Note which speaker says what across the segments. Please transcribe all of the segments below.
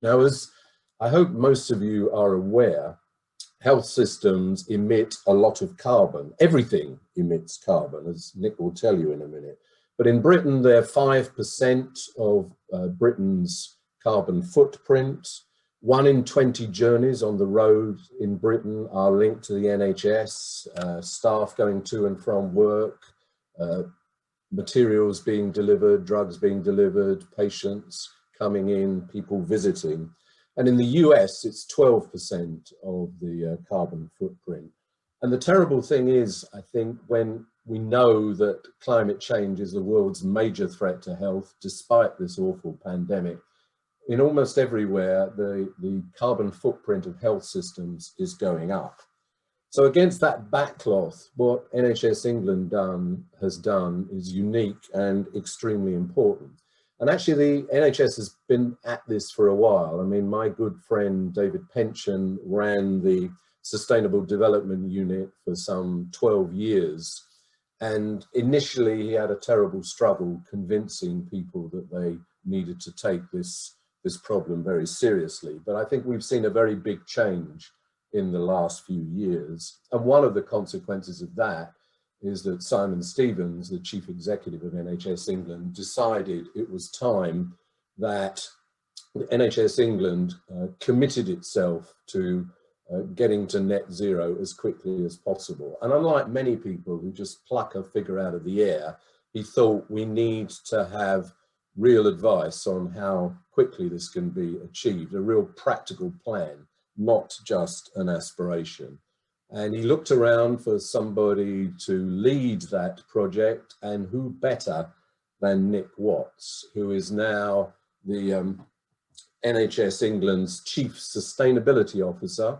Speaker 1: Now, as I hope most of you are aware, health systems emit a lot of carbon. Everything emits carbon, as Nick will tell you in a minute. But in Britain, they're 5% of Britain's carbon footprint. 1 in 20 journeys on the road in Britain are linked to the NHS, staff going to and from work, materials being delivered, drugs being delivered, patients coming in, people visiting. And in the US, it's 12% of the carbon footprint. And the terrible thing is, I think, when we know that climate change is the world's major threat to health, despite this awful pandemic, in almost everywhere, the carbon footprint of health systems is going up. So against that backcloth, what NHS England has done is unique and extremely important. And actually, the NHS has been at this for a while. I mean, my good friend David Pension ran the Sustainable Development Unit for some 12 years. And initially, he had a terrible struggle convincing people that they needed to take this problem very seriously. But I think we've seen a very big change in the last few years. And one of the consequences of that is that Simon Stevens, the chief executive of NHS England, decided it was time that NHS England committed itself to getting to net zero as quickly as possible. And unlike many people who just pluck a figure out of the air, he thought we need to have real advice on how quickly this can be achieved, a real practical plan, not just an aspiration. And he looked around for somebody to lead that project, and who better than Nick Watts, who is now the NHS England's Chief Sustainability Officer,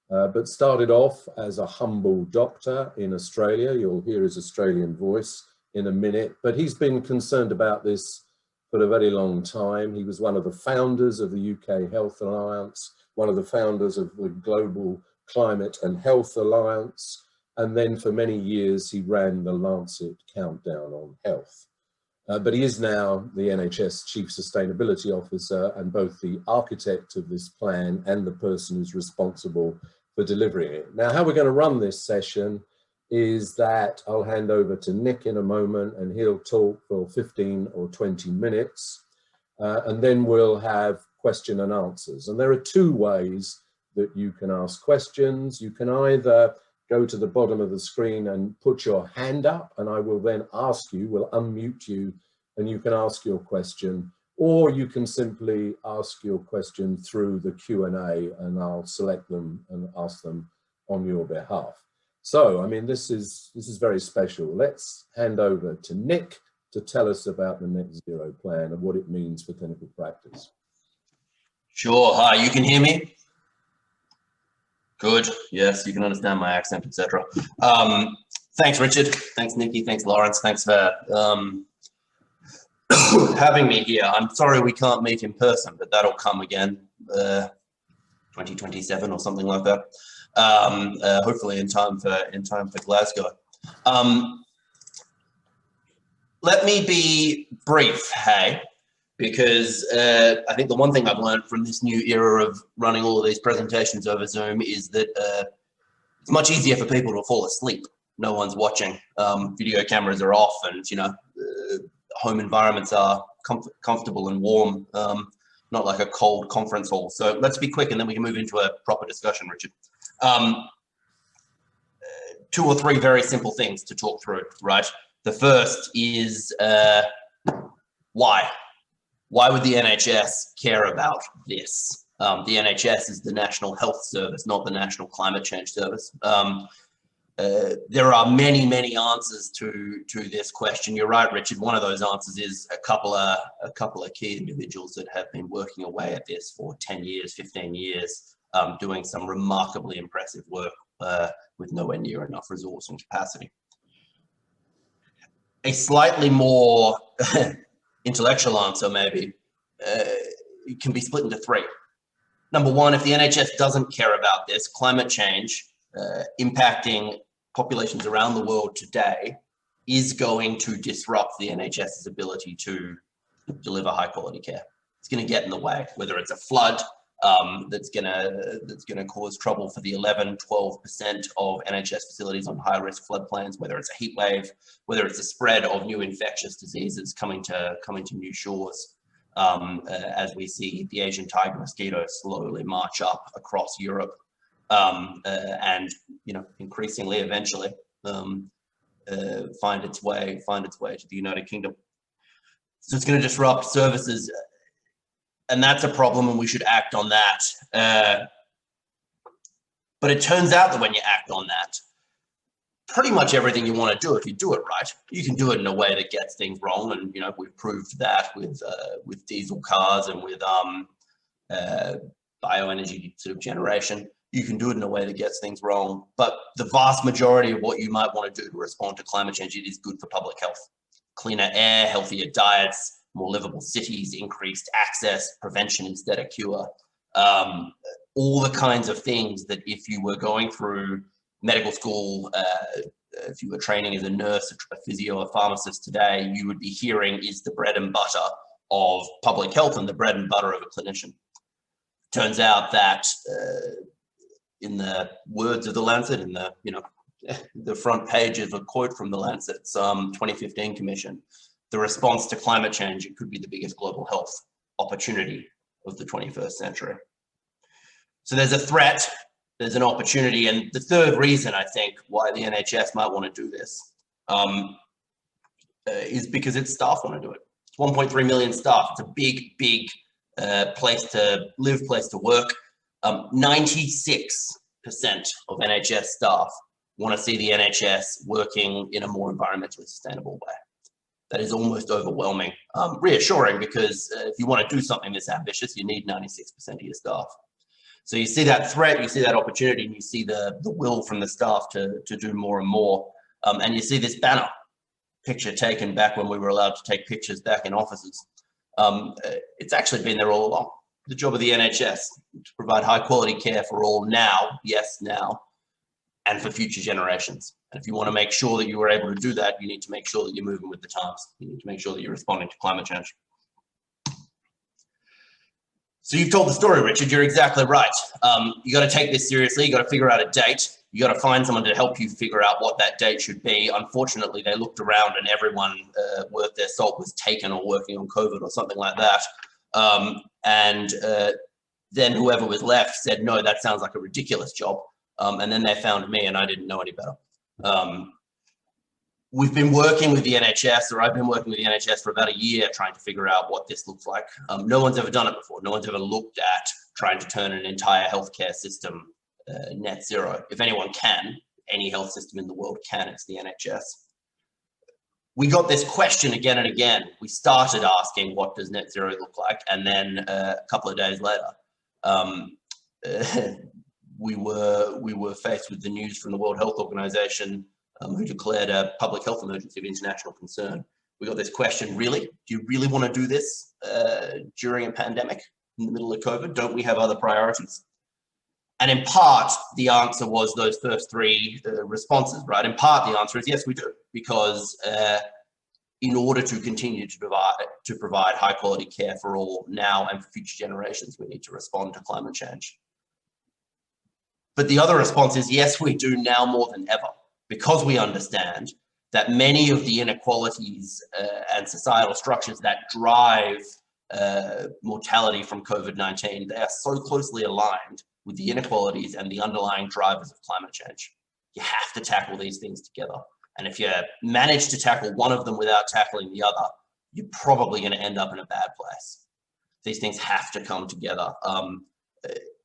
Speaker 1: but started off as a humble doctor in Australia. You'll hear his Australian voice in a minute, but he's been concerned about this for a very long time. He was one of the founders of the UK Health Alliance, one of the founders of the Global Climate and Health Alliance, and then for many years he ran the Lancet Countdown on Health. But he is now the NHS Chief Sustainability Officer and both the architect of this plan and the person who's responsible for delivering it. Now, how we're going to run this session is that I'll hand over to Nick in a moment, and he'll talk for 15 or 20 minutes, and then we'll have question and answers. And there are two ways that you can ask questions. You can either go to the bottom of the screen and put your hand up, and I will then ask you, we'll unmute you, and you can ask your question, or you can simply ask your question through the Q&A, and I'll select them and ask them on your behalf. So, I mean, this is very special. Let's hand over to Nick to tell us about the net zero plan and what it means for clinical practice.
Speaker 2: Sure. Hi, you can hear me? Good. Yes, you can understand my accent, etc. Thanks, Richard. Thanks, Nikki. Thanks, Lawrence. Thanks for having me here. I'm sorry we can't meet in person, but that'll come again, 2027 or something like that. Hopefully in time for Glasgow. Let me be brief, hey, because I think the one thing I've learned from this new era of running all of these presentations over Zoom is that it's much easier for people to fall asleep. No one's watching. Video cameras are off, and home environments are comfortable and warm, not like a cold conference hall. So let's be quick, and then we can move into a proper discussion, Richard. 2 or 3 very simple things to talk through, right? The first is why? Why would the NHS care about this? The NHS is the National Health Service, not the National Climate Change Service. There are many, many answers to this question. You're right, Richard. One of those answers is a couple of key individuals that have been working away at this for 10 years, 15 years, doing some remarkably impressive work with nowhere near enough resource and capacity. A slightly more intellectual answer, maybe, it can be split into 3. Number 1, if the NHS doesn't care about this, climate change impacting populations around the world today is going to disrupt the NHS's ability to deliver high quality care. it's going to get in the way, whether it's a flood that's going to cause trouble for the 11-12% of NHS facilities on high risk floodplains, whether it's a heat wave, whether it's a spread of new infectious diseases coming to new shores, as we see the Asian tiger mosquito slowly march up across Europe, and increasingly eventually find its way to the United Kingdom. So it's going to disrupt services, and that's a problem, and we should act on that. But it turns out that when you act on that, pretty much everything you want to do, if you do it right, you can do it in a way that gets things wrong. And we've proved that with diesel cars and with bioenergy sort of generation. You can do it in a way that gets things wrong. But the vast majority of what you might want to do to respond to climate change, it is good for public health. Cleaner air, healthier diets, more livable cities, increased access, prevention instead of cure. All the kinds of things that if you were going through medical school, if you were training as a nurse, a physio, a pharmacist today, you would be hearing is the bread and butter of public health and the bread and butter of a clinician. Turns out that in the words of the Lancet, in the front page of a quote from the Lancet's 2015 commission, the response to climate change, it could be the biggest global health opportunity of the 21st century. So there's a threat, there's an opportunity, and the third reason I think why the NHS might want to do this is because its staff want to do it. It's 1.3 million staff. It's a big place to live, place to work. 96% of NHS staff want to see the NHS working in a more environmentally sustainable way. That is almost overwhelming. Reassuring, because if you want to do something this ambitious, you need 96% of your staff. So you see that threat, you see that opportunity, and you see the will from the staff to do more and more. And you see this banner picture taken back when we were allowed to take pictures back in offices. It's actually been there all along. The job of the NHS to provide high quality care for all now, yes, now, and for future generations. And if you want to make sure that you are able to do that, you need to make sure that you're moving with the times. You need to make sure that you're responding to climate change. So you've told the story, Richard, you're exactly right. You got to take this seriously. You got to figure out a date. You got to find someone to help you figure out what that date should be. Unfortunately, they looked around and everyone worth their salt was taken or working on COVID or something like that. Then whoever was left said, no, that sounds like a ridiculous job. And then they found me and I didn't know any better. We've been working with the NHS, or I've been working with the NHS for about a year trying to figure out what this looks like. No one's ever done it before. No one's ever looked at trying to turn an entire healthcare system net zero. If anyone can, any health system in the world can, it's the NHS. We got this question again and again. We started asking, what does net zero look like? And then a couple of days later, we were faced with the news from the World Health Organization, who declared a public health emergency of international concern. We got this question, really? Do you really want to do this during a pandemic in the middle of COVID? Don't we have other priorities? And in part, the answer was those first three responses, right? In part, the answer is yes, we do, because in order to continue to provide high quality care for all now and for future generations, we need to respond to climate change. But the other response is yes, we do now more than ever, because we understand that many of the inequalities and societal structures that drive mortality from COVID-19, they are so closely aligned with the inequalities and the underlying drivers of climate change. You have to tackle these things together. And if you manage to tackle one of them without tackling the other, you're probably going to end up in a bad place. These things have to come together.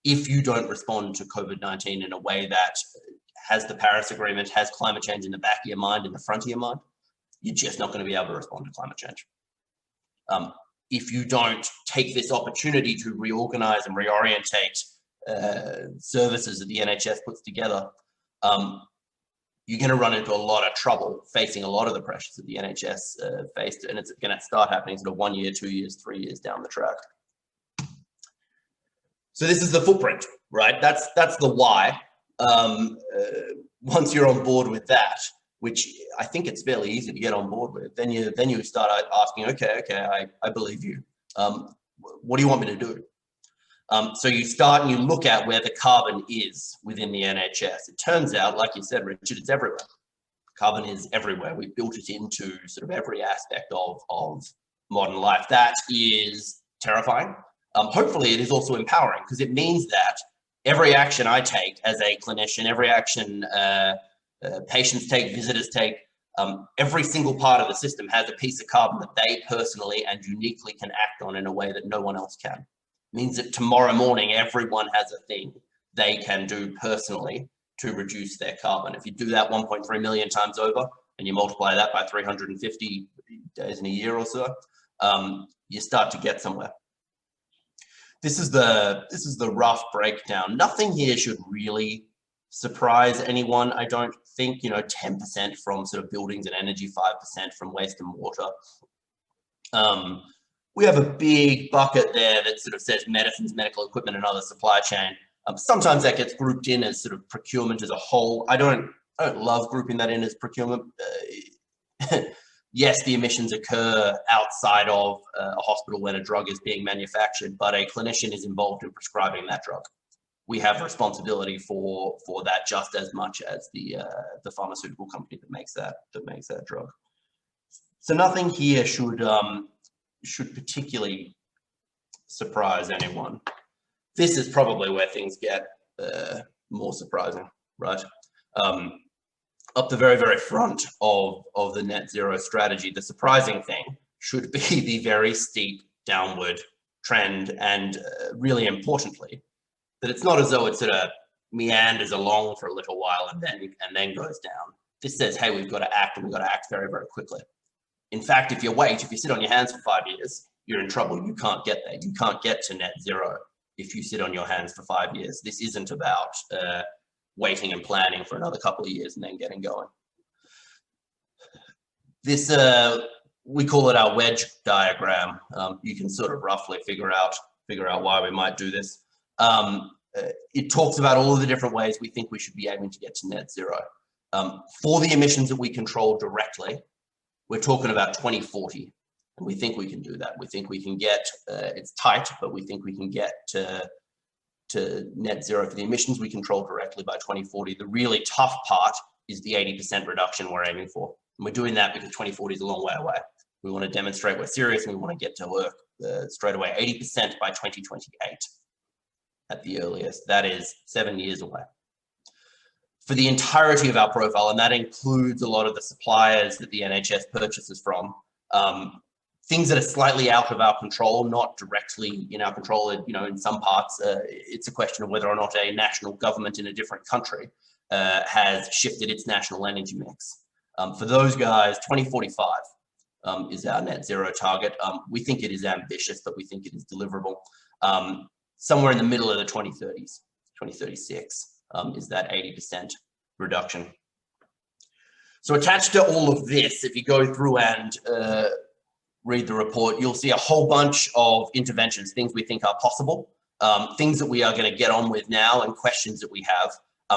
Speaker 2: If you don't respond to COVID-19 in a way that has the Paris Agreement, has climate change in the back of your mind, in the front of your mind, you're just not going to be able to respond to climate change. If you don't take this opportunity to reorganize and reorientate services that the NHS puts together, you're going to run into a lot of trouble facing a lot of the pressures that the NHS faced, and it's going to start happening sort of 1 year, 2 years, 3 years down the track. So this is the footprint, right? That's the why. Once you're on board with that, which I think it's fairly easy to get on board with, then you start asking, okay, I believe you. what do you want me to do? So you start and you look at where the carbon is within the NHS. It turns out, like you said, Richard, it's everywhere. Carbon is everywhere. We've built it into sort of every aspect of modern life. That is terrifying. Hopefully it is also empowering, because it means that every action I take as a clinician, every action patients take, visitors take, every single part of the system has a piece of carbon that they personally and uniquely can act on in a way that no one else can. It means that tomorrow morning, everyone has a thing they can do personally to reduce their carbon. If you do that 1.3 million times over, and you multiply that by 350 days in a year or so, you start to get somewhere. This is the rough breakdown. Nothing here should really surprise anyone, I don't think. 10% from sort of buildings and energy, 5% from waste and water. We have a big bucket there that sort of says medicines, medical equipment, and other supply chain. Sometimes that gets grouped in as sort of procurement as a whole. I don't love grouping that in as procurement. Yes, the emissions occur outside of a hospital when a drug is being manufactured, but a clinician is involved in prescribing that drug. We have responsibility for that just as much as the pharmaceutical company that makes that drug. So nothing here should particularly surprise anyone. This is probably where things get more surprising, right? Up the very, very front of the net zero strategy, the surprising thing should be the very steep downward trend, and really importantly, that it's not as though it sort of meanders along for a little while and then goes down. This says, hey, we've got to act, and we've got to act very, very quickly. In fact, if you sit on your hands for 5 years, you're in trouble. You can't get there. You can't get to net zero if you sit on your hands for 5 years. This isn't about waiting and planning for another couple of years and then getting going. This, we call it our wedge diagram. You can sort of roughly figure out why we might do this. It talks about all of the different ways we think we should be aiming to get to net zero. For the emissions that we control directly, we're talking about 2040, and we think we can do that. We think we can get, it's tight, but we think we can get to net zero for the emissions we control directly by 2040. The really tough part is the 80% reduction we're aiming for. And we're doing that because 2040 is a long way away. We want to demonstrate we're serious, and we want to get to work straight away. 80% by 2028 at the earliest. That is 7 years away. For the entirety of our profile, and that includes a lot of the suppliers that the NHS purchases from, things that are slightly out of our control, not directly in our control, in some parts, it's a question of whether or not a national government in a different country has shifted its national energy mix. For those guys, 2045 is our net zero target. We think it is ambitious, but we think it is deliverable. Somewhere in the middle of the 2030s, 2036 is that 80% reduction. So attached to all of this, if you go through and read the report, you'll see a whole bunch of interventions, things we think are possible, things that we are going to get on with now, and questions that we have.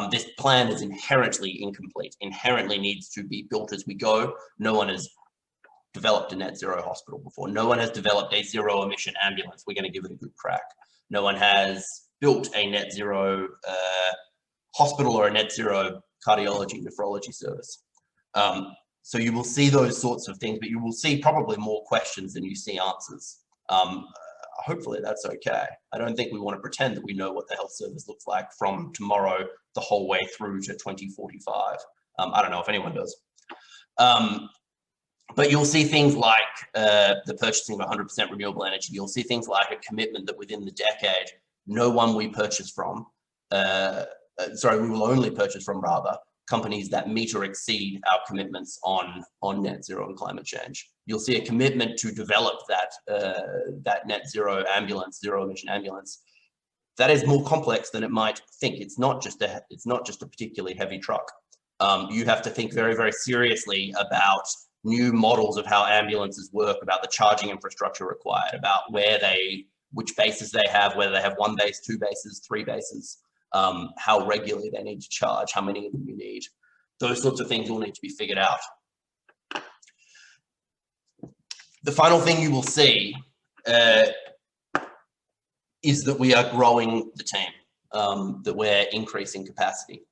Speaker 2: This plan is inherently incomplete, inherently needs to be built as we go. No one has developed a net zero hospital before. No one has developed a zero emission ambulance. We're going to give it a good crack. No one has built a net zero hospital or a net zero cardiology, nephrology service. So you will see those sorts of things, but you will see probably more questions than you see answers. Hopefully that's okay. I don't think we want to pretend that we know what the health service looks like from tomorrow the whole way through to 2045. I don't know if anyone does. But you'll see things like the purchasing of 100% renewable energy. You'll see things like a commitment that within the decade, no one we purchase from, we will only purchase from, rather, companies that meet or exceed our commitments on net zero and climate change. You'll see a commitment to develop that net zero ambulance, zero emission ambulance. That is more complex than it might think. It's not just a particularly heavy truck. You have to think very, very seriously about new models of how ambulances work, about the charging infrastructure required, about which bases they have, whether they have 1 base, 2 bases, 3 bases, how regularly they need to charge, how many of them you need. Those sorts of things all need to be figured out. The final thing you will see is that we are growing the team, that we're increasing capacity.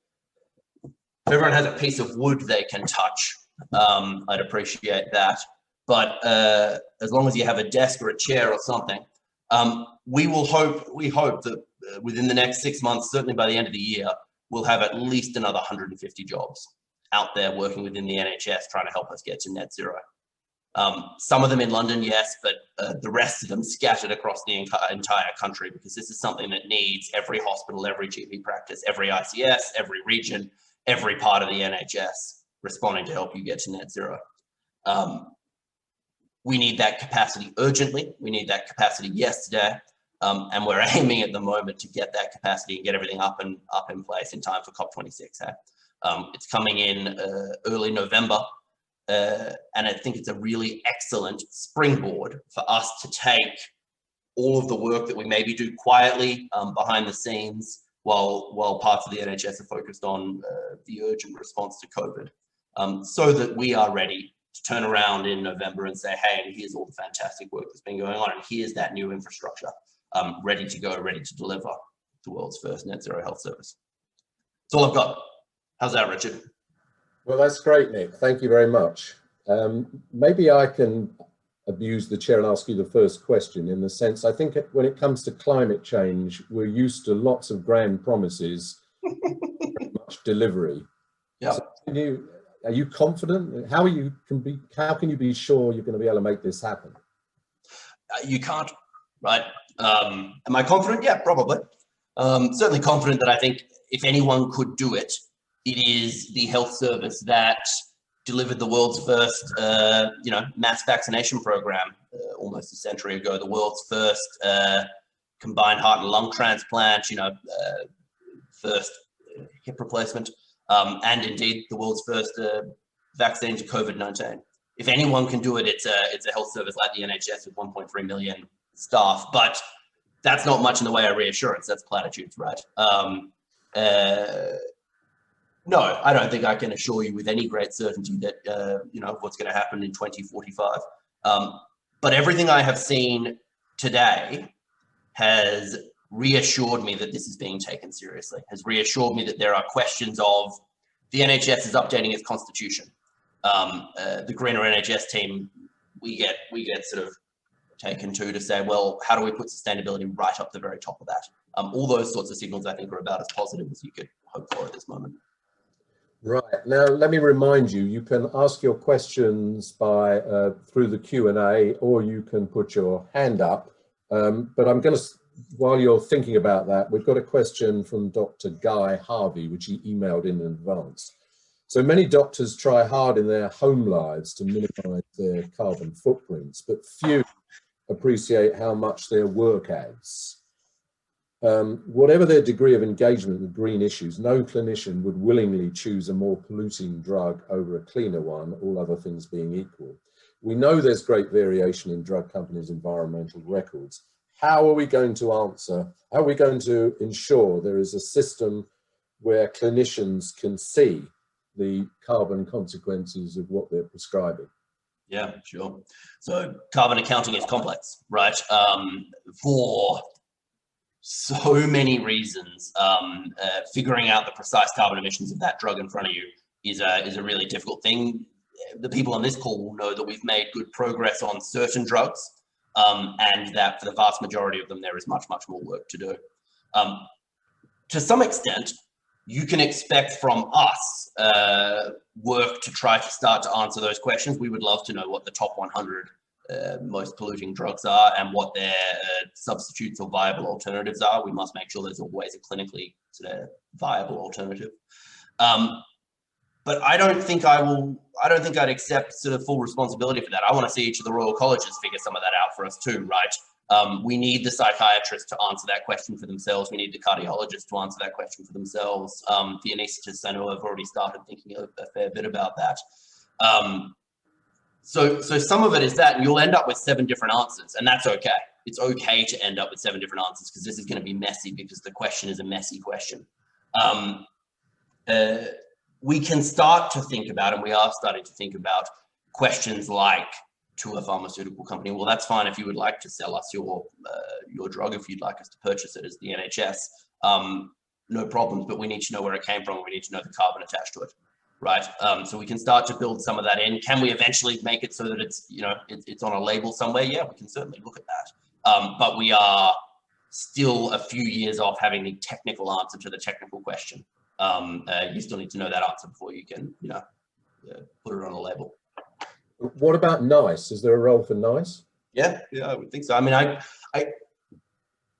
Speaker 2: If everyone has a piece of wood they can touch, I'd appreciate that. But as long as you have a desk or a chair or something, we hope that within the next 6 months, certainly by the end of the year, we'll have at least another 150 jobs out there working within the NHS trying to help us get to net zero. Some of them in London, yes, but the rest of them scattered across the entire country, because this is something that needs every hospital, every GP practice, every ICS, every region, every part of the NHS responding to help you get to net zero. We need that capacity urgently. We need that capacity yesterday. And we're aiming at the moment to get that capacity and get everything up in place in time for COP26. It's coming in early November. And I think it's a really excellent springboard for us to take all of the work that we maybe do quietly behind the scenes while parts of the NHS are focused on the urgent response to COVID, so that we are ready to turn around in November and say, hey, and here's all the fantastic work that's been going on, and here's that new infrastructure ready to go, ready to deliver the world's first net zero health service. That's all I've got. How's that, Richard?
Speaker 1: Well, that's great, Nick. Thank you very much. Maybe I can abuse the chair and ask you the first question, in the sense, I think when it comes to climate change, we're used to lots of grand promises, very much delivery.
Speaker 2: Yeah.
Speaker 1: So are you confident? How can you be sure you're going to be able to make this happen?
Speaker 2: You can't, right? Am I confident? Yeah, probably. Certainly confident that I think if anyone could do it, it is the health service that delivered the world's first, mass vaccination program almost a century ago. The world's first combined heart and lung transplant. First hip replacement, and indeed the world's first vaccine to COVID-19. If anyone can do it, it's a health service like the NHS with 1.3 million staff. But that's not much in the way of reassurance. That's platitudes, right? No, I don't think I can assure you with any great certainty that, what's going to happen in 2045. But everything I have seen today has reassured me that this is being taken seriously, has reassured me that there are questions of the NHS is updating its constitution. The Greener NHS team, we get sort of taken to say, well, how do we put sustainability right up the very top of that? All those sorts of signals I think are about as positive as you could hope for at this moment.
Speaker 1: Right, now let me remind you, you can ask your questions by through the Q&A, or you can put your hand up. But I'm going to, while you're thinking about that, we've got a question from Dr. Guy Harvey, which he emailed in advance. So many doctors try hard in their home lives to minimize their carbon footprints, but few appreciate how much their work adds. Whatever their degree of engagement with green issues, no clinician would willingly choose a more polluting drug over a cleaner one, all other things being equal. We know there's great variation in drug companies' environmental records. How are we going to ensure there is a system where clinicians can see the carbon consequences of what they're prescribing?
Speaker 2: Yeah, sure. So carbon accounting is complex, right? For so many reasons, figuring out the precise carbon emissions of that drug in front of you is a really difficult thing. The people on this call will know that we've made good progress on certain drugs, and that for the vast majority of them, there is much, much more work to do. To some extent, you can expect from us work to try to start to answer those questions. We would love to know what the top 100 most polluting drugs are and what their substitutes or viable alternatives are. We must make sure there's always a clinically sort of viable alternative. But I don't think I'd accept sort of full responsibility for that. I want to see each of the Royal Colleges figure some of that out for us too, right? We need the psychiatrists to answer that question for themselves. We need the cardiologists to answer that question for themselves. The anaesthetists, I know, have already started thinking a fair bit about that. So some of it is that, and you'll end up with 7 different answers, and that's okay. It's okay to end up with 7 different answers, because this is going to be messy, because the question is a messy question. We can start to think about, and we are starting to think about, questions like to a pharmaceutical company, well, that's fine if you would like to sell us your drug, if you'd like us to purchase it as the NHS, no problems, but we need to know where it came from. We need to know the carbon attached to it, right? So we can start to build some of that in. Can we eventually make it so that it's, you know, it's on a label somewhere? Yeah, we can certainly look at that. But we are still a few years off having the technical answer to the technical question. You still need to know that answer before you can, you know, put it on a label.
Speaker 1: What about NICE? Is there a role for NICE?
Speaker 2: Yeah, I would think so. I mean,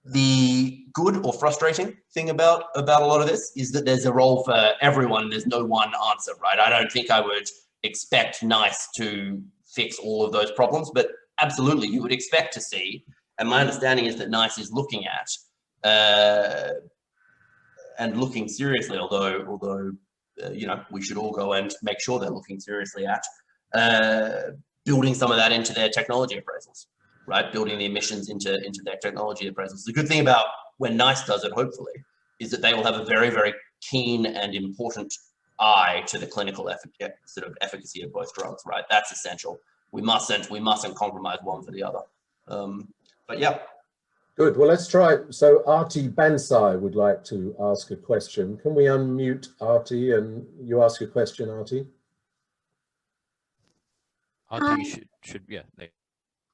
Speaker 2: the good or frustrating thing about a lot of this is that there's a role for everyone. There's no one answer, right? I don't think I would expect NICE to fix all of those problems, but absolutely you would expect to see. And my understanding is that NICE is looking at and looking seriously, although you know, we should all go and make sure they're looking seriously at building some of that into their technology appraisals, right? Building the emissions into their technology appraisals. The good thing about when NICE does it, hopefully, is that they will have a very, very keen and important eye to the clinical sort of efficacy of both drugs, right? That's essential. We mustn't compromise one for the other. But yeah.
Speaker 1: Good. Well, let's try it. So Aarti Bansal would like to ask a question. Can we unmute Aarti and you ask a question, Aarti?
Speaker 3: Aarti should yeah.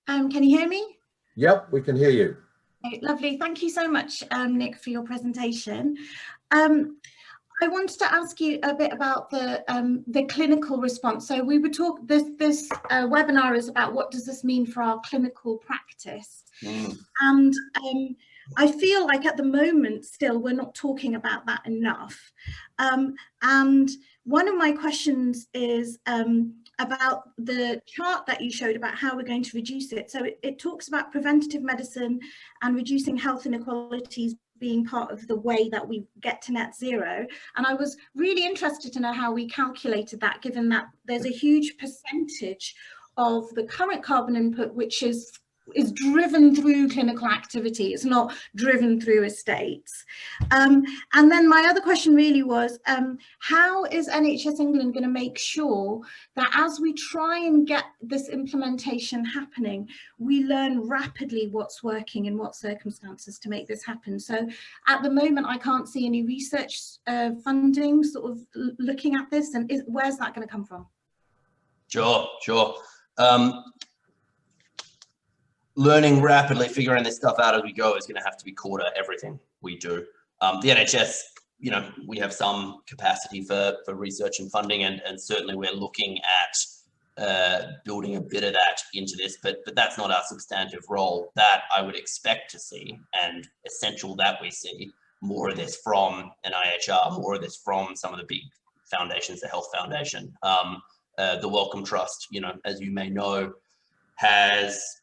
Speaker 4: Can you hear me?
Speaker 1: Yep, we can hear you.
Speaker 4: Okay, lovely. Thank you so much, Nick, for your presentation. I wanted to ask you a bit about the clinical response. So we would talk, this webinar is about what does this mean for our clinical practice? And I feel like at the moment still we're not talking about that enough. And one of my questions is about the chart that you showed about how we're going to reduce it. So it talks about preventative medicine and reducing health inequalities being part of the way that we get to net zero. And I was really interested to know how we calculated that, given that there's a huge percentage of the current carbon input which is driven through clinical activity. It's not driven through estates. And then my other question really was, how is NHS England going to make sure that as we try and get this implementation happening, we learn rapidly what's working in what circumstances to make this happen? So at the moment, I can't see any research funding sort of looking at this, and where's that going to come from?
Speaker 2: Sure. Learning rapidly, figuring this stuff out as we go is going to have to be core to everything we do. The NHS, you know, we have some capacity for research and funding, and certainly we're looking at building a bit of that into this, but that's not our substantive role. That I would expect to see, and essential that we see more of this from NIHR, more of this from some of the big foundations, the Health Foundation. The Wellcome Trust, you know, as you may know, has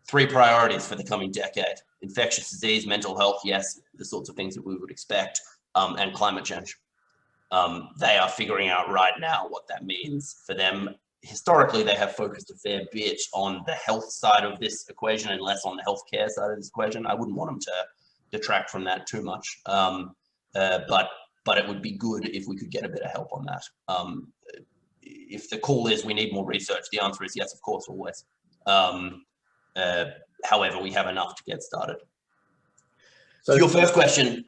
Speaker 2: 3 priorities for the coming decade: infectious disease, mental health, yes, the sorts of things that we would expect, and climate change. They are figuring out right now what that means for them. Historically, they have focused a fair bit on the health side of this equation and less on the healthcare side of this equation. I wouldn't want them to detract from that too much, but it would be good if we could get a bit of help on that. If the call is we need more research, the answer is yes, of course, always. However, we have enough to get started. So your first question,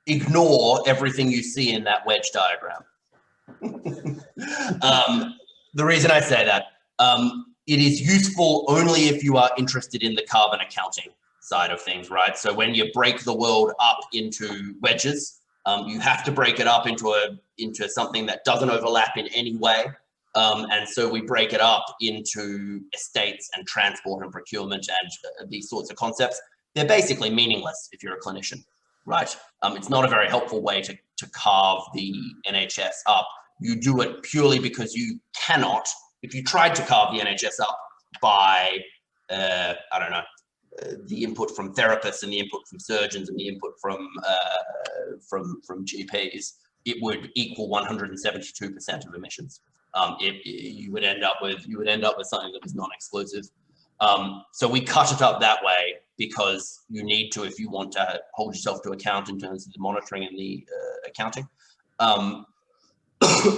Speaker 2: ignore everything you see in that wedge diagram. The reason I say that, it is useful only if you are interested in the carbon accounting side of things, right? So when you break the world up into wedges, you have to break it up into something that doesn't overlap in any way. And so we break it up into estates and transport and procurement and these sorts of concepts. They're basically meaningless if you're a clinician, right? It's not a very helpful way to carve the NHS up. You do it purely because you cannot. If you tried to carve the NHS up by, I don't know, the input from therapists and the input from surgeons and the input from GPs, it would equal 172% of emissions. You would end up with something that was non-exclusive. So we cut it up that way because you need to, if you want to hold yourself to account in terms of the monitoring and the accounting.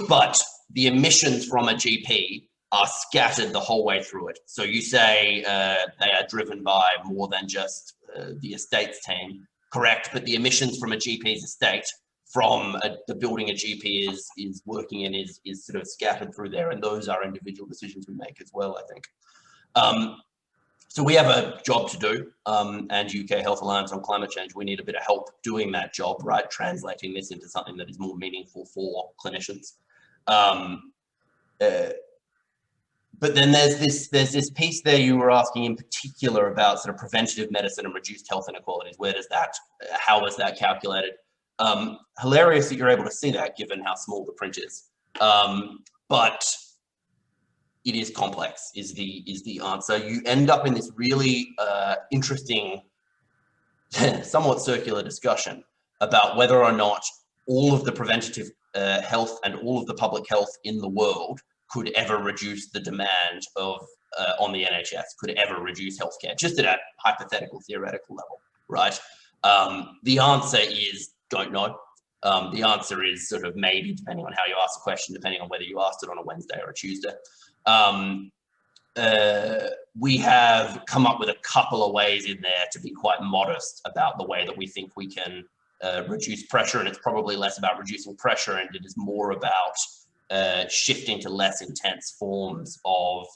Speaker 2: but the emissions from a GP are scattered the whole way through it. So you say they are driven by more than just the estates team, correct? But the emissions from a GP's estate from the building a GP is working in is sort of scattered through there, and those are individual decisions we make as well, I think. So we have a job to do, and UK Health Alliance on Climate Change, we need a bit of help doing that job, right? Translating this into something that is more meaningful for clinicians. But then there's this piece there you were asking in particular about sort of preventative medicine and reduced health inequalities. Where does that, how is that calculated? Hilarious that you're able to see that given how small the print is. But it is complex is the answer. You end up in this really interesting, somewhat circular discussion about whether or not all of the preventative health and all of the public health in the world could ever reduce the demand of on the NHS, could ever reduce healthcare, just at a hypothetical, theoretical level, right? The answer is don't know. The answer is sort of maybe, depending on how you ask the question, depending on whether you asked it on a Wednesday or a Tuesday. We have come up with a couple of ways in there to be quite modest about the way that we think we can reduce pressure, and it's probably less about reducing pressure and it is more about shifting to less intense forms of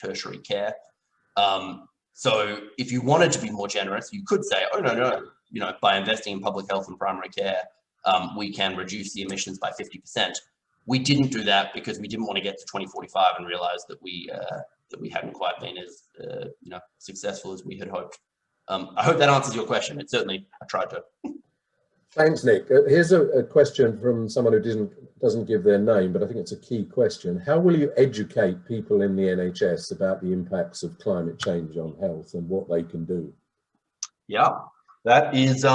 Speaker 2: tertiary care. So if you wanted to be more generous, you could say, oh, no, you know, by investing in public health and primary care, we can reduce the emissions by 50%. We didn't do that because we didn't want to get to 2045 and realize that we hadn't quite been as you know, successful as we had hoped. I hope that answers your question. It certainly, I tried to.
Speaker 1: Thanks, Nick. Here's a question from someone who doesn't give their name, but I think it's a key question. How will you educate people in the NHS about the impacts of climate change on health and what they can do? Yeah,
Speaker 2: that is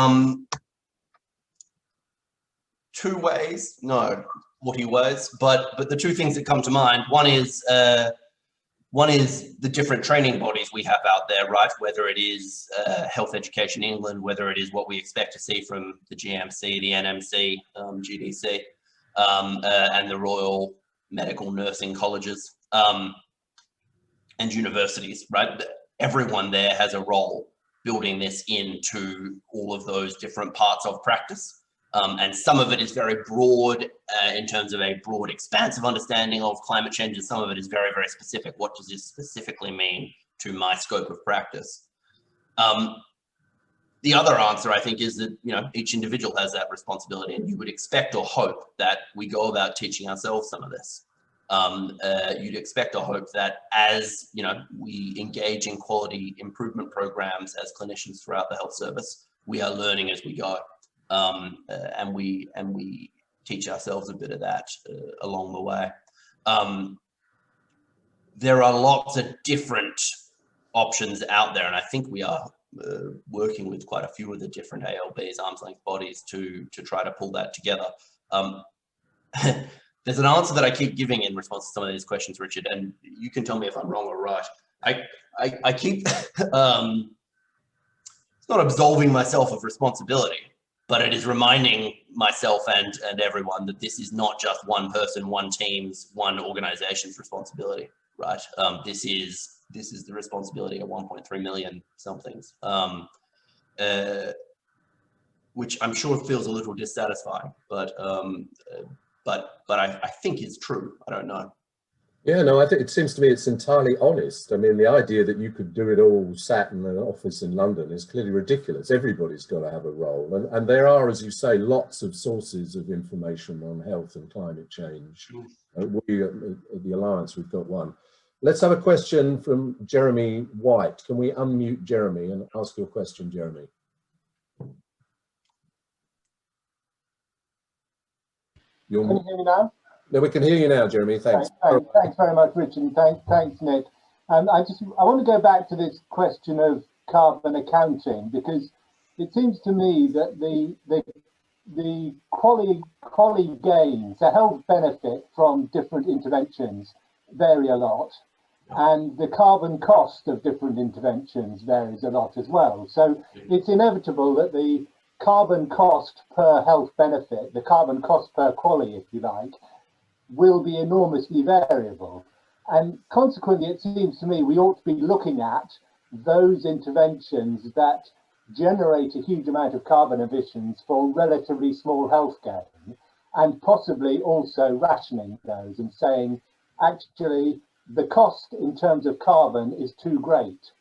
Speaker 2: 2 ways, no, 40 ways, but the 2 things that come to mind, one is the different training bodies we have out there, right? Whether it is Health Education England, whether it is what we expect to see from the GMC, the NMC, GDC, and the Royal Medical Nursing Colleges and universities, right? Everyone there has a role building this into all of those different parts of practice. And some of it is very broad in terms of a broad, expansive understanding of climate change, and some of it is very, very specific. What does this specifically mean to my scope of practice? The other answer, I think, is that, you know, each individual has that responsibility, and you would expect or hope that we go about teaching ourselves some of this. You'd expect or hope that as, you know, we engage in quality improvement programs as clinicians throughout the health service, we are learning as we go. And we teach ourselves a bit of that along the way. There are lots of different options out there, and I think we are working with quite a few of the different ALBs, arm's length bodies, to try to pull that together. There's an answer that I keep giving in response to some of these questions, Richard, and you can tell me if I'm wrong or right. I keep it's not absolving myself of responsibility, but it is reminding myself and everyone that this is not just one person, one team's, one organization's responsibility, right? This is the responsibility of 1.3 million somethings, which I'm sure feels a little dissatisfying, but I think is true. I don't know.
Speaker 1: Yeah, no, I think it seems to me it's entirely honest. I mean, the idea that you could do it all sat in an office in London is clearly ridiculous. Everybody's got to have a role. And there are, as you say, lots of sources of information on health and climate change. We, at the Alliance, we've got one. Let's have a question from Jeremy Wight. Can we unmute Jeremy and ask your question, Jeremy?
Speaker 5: Can you hear me now?
Speaker 1: No, we can hear you now, Jeremy. Thanks.
Speaker 5: Thanks very much, Richard. And thanks, Nick. I want to go back to this question of carbon accounting, because it seems to me that the quality gains, the health benefit from different interventions vary a lot, and the carbon cost of different interventions varies a lot as well. So it's inevitable that the carbon cost per health benefit, the carbon cost per quality, if you like, will be enormously variable. And consequently, it seems to me we ought to be looking at those interventions that generate a huge amount of carbon emissions for relatively small health gain, and possibly also rationing those and saying, actually, the cost in terms of carbon is too great.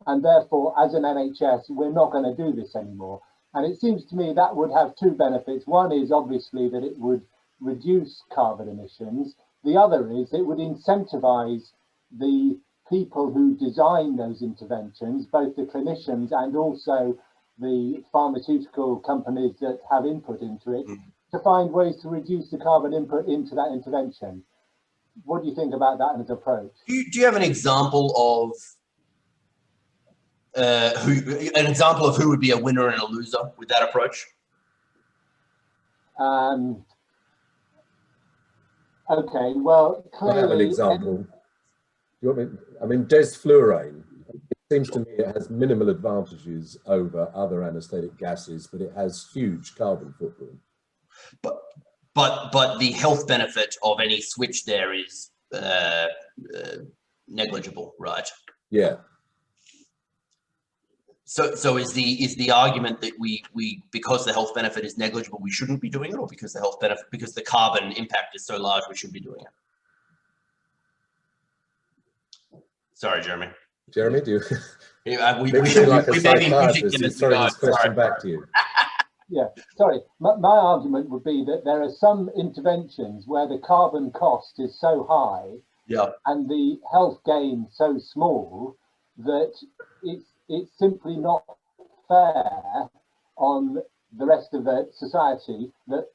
Speaker 5: And therefore, as an NHS, we're not going to do this anymore. And it seems to me that would have two benefits. One is obviously that it would reduce carbon emissions. The other is it would incentivize the people who design those interventions, both the clinicians and also the pharmaceutical companies that have input into it, to find ways to reduce the carbon input into that intervention. What do you think about that as an approach?
Speaker 2: Do you have an example of who would be a winner and a loser with that approach?
Speaker 5: Okay, well, clearly,
Speaker 1: I have an example. Do you want me? I mean, desflurane. It seems to me it has minimal advantages over other anesthetic gases, but it has huge carbon footprint.
Speaker 2: But the health benefit of any switch there is negligible, right?
Speaker 1: Yeah.
Speaker 2: So is the argument that we because the health benefit is negligible, we shouldn't be doing it, or because the carbon impact is so large, we should be doing it? Sorry, Jeremy.
Speaker 1: Jeremy, do you?
Speaker 2: We
Speaker 1: like a
Speaker 2: may be muting
Speaker 1: psychiatrist
Speaker 2: him as
Speaker 1: who's
Speaker 2: we
Speaker 1: throwing
Speaker 2: go.
Speaker 1: this question
Speaker 2: Sorry.
Speaker 1: back to you.
Speaker 5: Yeah, sorry. My argument would be that there are some interventions where the carbon cost is so high,
Speaker 2: Yeah.
Speaker 5: and the health gain so small that it's simply not fair on the rest of the society that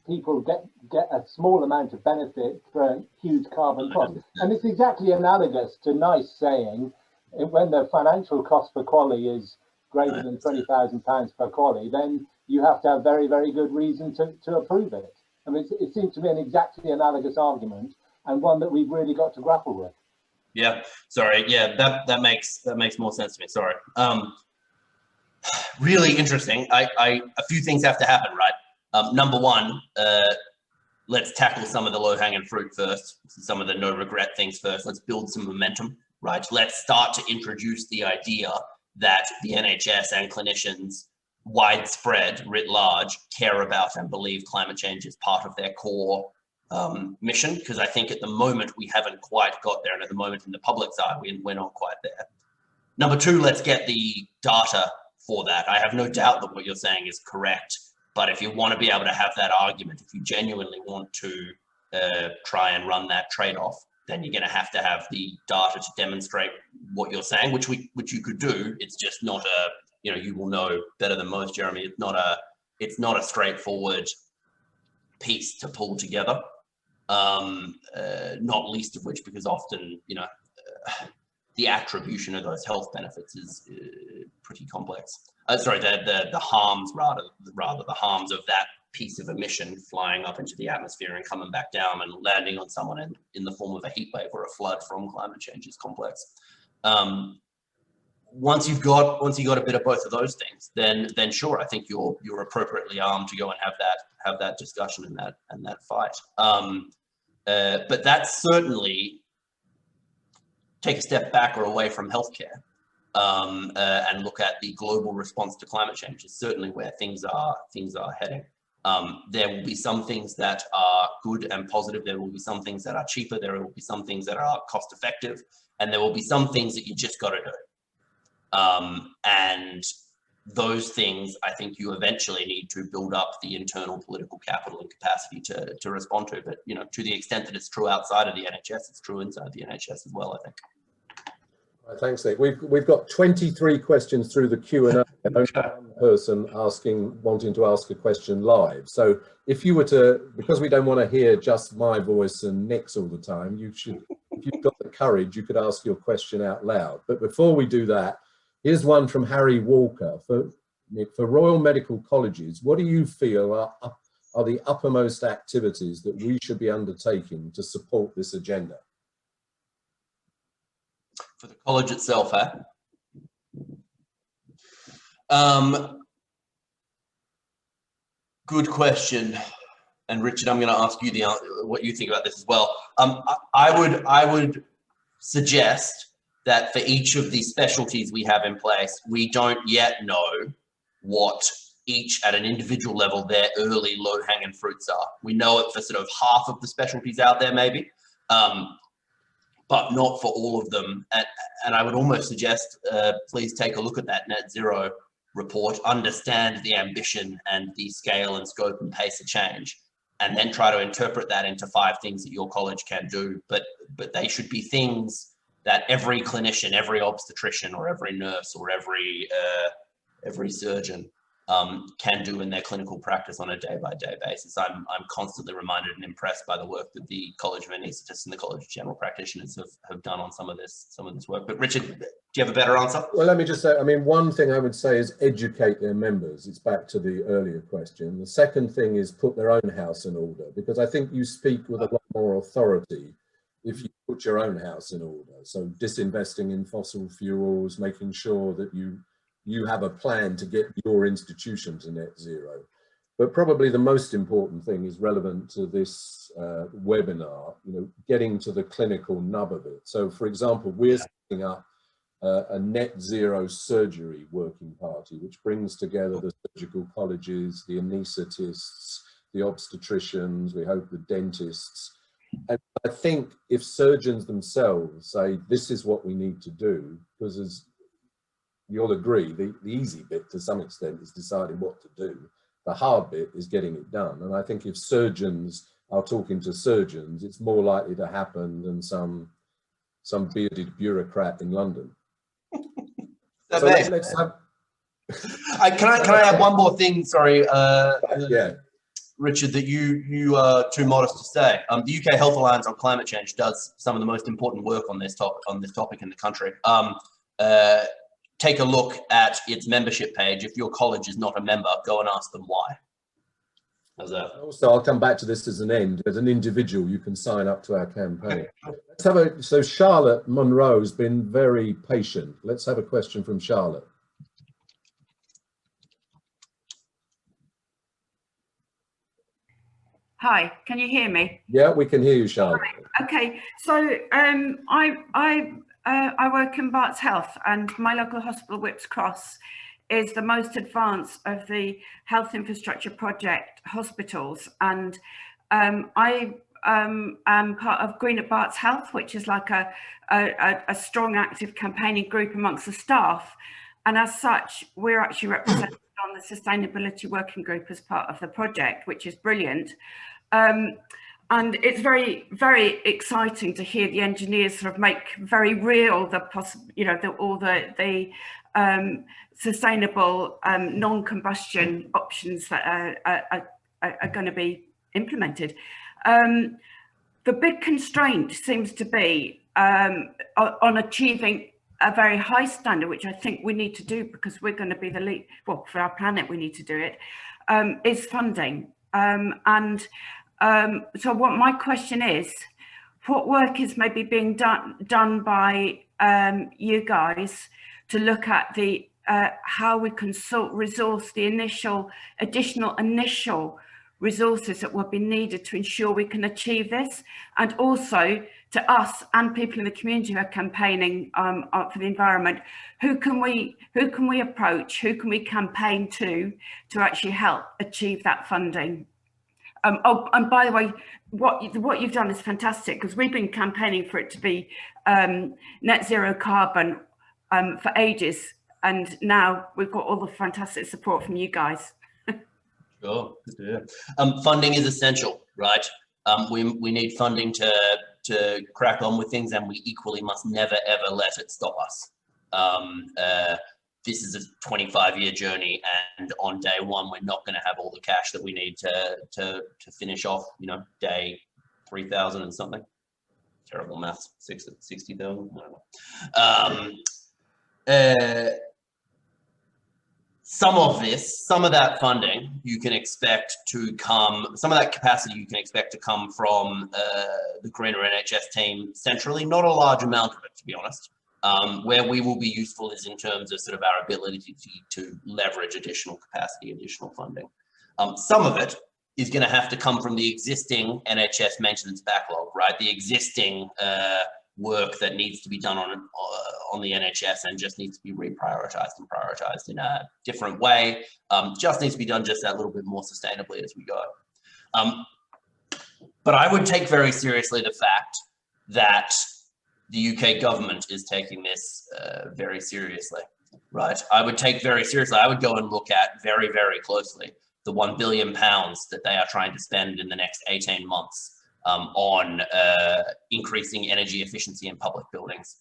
Speaker 5: people get a small amount of benefit for a huge carbon cost. And it's exactly analogous to NICE saying when the financial cost per QALY is greater than £20,000 per QALY, then you have to have very, very good reason to approve it. I mean, it seems to be an exactly analogous argument, and one that we've really got to grapple with.
Speaker 2: Yeah, sorry. Yeah, that makes more sense to me. Sorry. Really interesting. A few things have to happen, right? Number one, let's tackle some of the low-hanging fruit first, some of the no regret things first. Let's build some momentum, right? Let's start to introduce the idea that the NHS and clinicians widespread, writ large, care about and believe climate change is part of their core mission, because I think at the moment we haven't quite got there, and at the moment in the public side we're not quite there. Number two, let's get the data for that. I have no doubt that what you're saying is correct, but if you want to be able to have that argument, if you genuinely want to try and run that trade-off, then you're going to have the data to demonstrate what you're saying, which you could do. It's just not a, you will know better than most, Jeremy. It's not a straightforward piece to pull together. Not least of which because often, the attribution of those health benefits is pretty complex. The harms rather the harms of that piece of emission flying up into the atmosphere and coming back down and landing on someone in the form of a heat wave or a flood from climate change is complex. Once you got a bit of both of those things, then sure, I think you're appropriately armed to go and have that discussion and that fight. But that's certainly take a step back or away from healthcare and look at the global response to climate change is certainly where things are heading. There will be some things that are good and positive. There will be some things that are cheaper. There will be some things that are cost effective, and there will be some things that you just got to do. And those things, I think you eventually need to build up the internal political capital and capacity to respond to. But, to the extent that it's true outside of the NHS, it's true inside the NHS as well, I think.
Speaker 1: Right, thanks, Nick. We've got 23 questions through the Q&A, and only one person wanting to ask a question live. So if you were to, because we don't want to hear just my voice and Nick's all the time, if you've got the courage, you could ask your question out loud. But before we do that, here's one from Harry Walker. For Royal Medical Colleges, what do you feel are the uppermost activities that we should be undertaking to support this agenda?
Speaker 2: For the college itself, Good question. and Richard, I'm going to ask you what you think about this as well. I would suggest that for each of these specialties we have in place, we don't yet know what each at an individual level their early low-hanging fruits are. We know it for sort of half of the specialties out there maybe, but not for all of them. And I would almost suggest, please take a look at that net zero report, understand the ambition and the scale and scope and pace of change, and then try to interpret that into 5 things that your college can do. But they should be things that every clinician, every obstetrician, or every nurse, or every surgeon can do in their clinical practice on a day-by-day basis. I'm constantly reminded and impressed by the work that the College of Anaesthetists and the College of General Practitioners have done on some of this work. But Richard, do you have a better answer?
Speaker 1: Well, let me just say, I mean, one thing I would say is educate their members. It's back to the earlier question. The second thing is put their own house in order, because I think you speak with a lot more authority if you put your own house in order. So disinvesting in fossil fuels, making sure that you have a plan to get your institution to net zero. But probably the most important thing is relevant to this webinar, getting to the clinical nub of it. So for example, we're setting up a net zero surgery working party, which brings together the surgical colleges, the anaesthetists, the obstetricians, we hope the dentists. And I think if surgeons themselves say, this is what we need to do, because as you'll agree, the easy bit to some extent is deciding what to do. The hard bit is getting it done. And I think if surgeons are talking to surgeons, it's more likely to happen than some bearded bureaucrat in London.
Speaker 2: So let's have... Can I add one more thing? Sorry,
Speaker 1: yeah, Richard,
Speaker 2: that you are too modest to say. The UK Health Alliance on Climate Change does some of the most important work on this topic in the country. Take a look at its membership page. If your college is not a member, go and ask them why. How's that?
Speaker 1: Also, I'll come back to this as an end. As an individual, you can sign up to our campaign. Let's have so Charlotte Monro has been very patient. Let's have a question from Charlotte.
Speaker 6: Hi, can you hear me?
Speaker 1: Yeah, we can hear you, Charlotte.
Speaker 6: Right. Okay, so I work in Barts Health, and my local hospital, Whipps Cross, is the most advanced of the health infrastructure project hospitals. And I am part of Green at Barts Health, which is like a strong, active campaigning group amongst the staff. And as such, we're actually represented on the sustainability working group as part of the project, which is brilliant. And it's very, very exciting to hear the engineers sort of make very real the possible, all the sustainable non-combustion options that are going to be implemented. The big constraint seems to be on achieving a very high standard, which I think we need to do because we're going to be the lead. Well, for our planet, we need to do it. Is funding. So what my question is, what work is maybe being done by you guys to look at the how we can resource the additional initial resources that will be needed to ensure we can achieve this, and also to us and people in the community who are campaigning for the environment, who can we approach, who can we campaign to actually help achieve that funding? Oh, and by the way, what you've done is fantastic, because we've been campaigning for it to be net zero carbon for ages, and now we've got all the fantastic support from you guys.
Speaker 2: Sure, good to hear. Funding is essential, right? We need funding to crack on with things, and we equally must never ever let it stop us. This is a 25-year journey, and on day one, we're not going to have all the cash that we need to finish off, day 3,000 and something. Terrible maths, 60,000. I don't know. Some of that funding you can expect to come, some of that capacity you can expect to come from the greener NHS team centrally. Not a large amount of it, to be honest. Where we will be useful is in terms of sort of our ability to leverage additional capacity, additional funding. Some of it is going to have to come from the existing NHS maintenance backlog, right? The existing work that needs to be done on the NHS and just needs to be reprioritized and prioritized in a different way. Just needs to be done just that little bit more sustainably as we go. But I would take very seriously the fact that the UK government is taking this very seriously, right? I would take very seriously, I would go and look at very, very closely the £1 billion that they are trying to spend in the next 18 months on increasing energy efficiency in public buildings.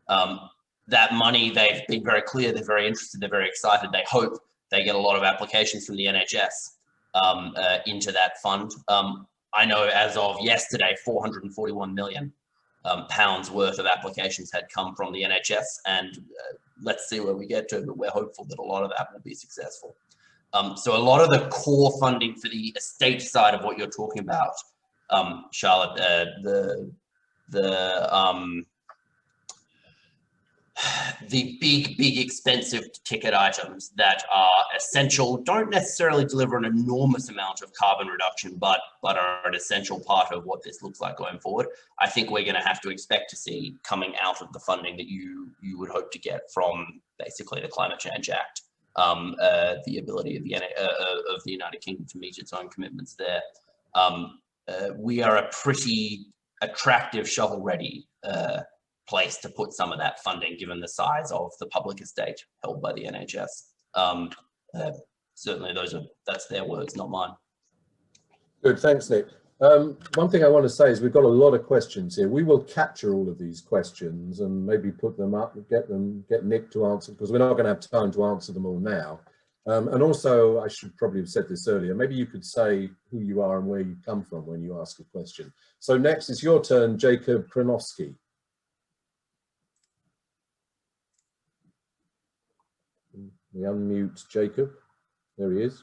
Speaker 2: That money, they've been very clear, they're very interested, they're very excited. They hope they get a lot of applications from the NHS into that fund. I know as of yesterday, 441 million pounds worth of applications had come from the NHS, and let's see where we get to, but we're hopeful that a lot of that will be successful. So a lot of the core funding for the estate side of what you're talking about, Charlotte, the big expensive ticket items that are essential, don't necessarily deliver an enormous amount of carbon reduction, but are an essential part of what this looks like going forward. I think we're going to have to expect to see coming out of the funding that you would hope to get from basically the Climate Change Act, the ability of the United Kingdom to meet its own commitments there. We are a pretty attractive shovel-ready place to put some of that funding, given the size of the public estate held by the NHS. Certainly, that's their words, not mine.
Speaker 1: Good, thanks, Nick. One thing I want to say is we've got a lot of questions here. We will capture all of these questions and maybe put them up and get Nick to answer, because we're not going to have time to answer them all now. And also, I should probably have said this earlier, maybe you could say who you are and where you come from when you ask a question. So next, it's your turn, Jacob Krzanowski. We unmute Jacob. There he is.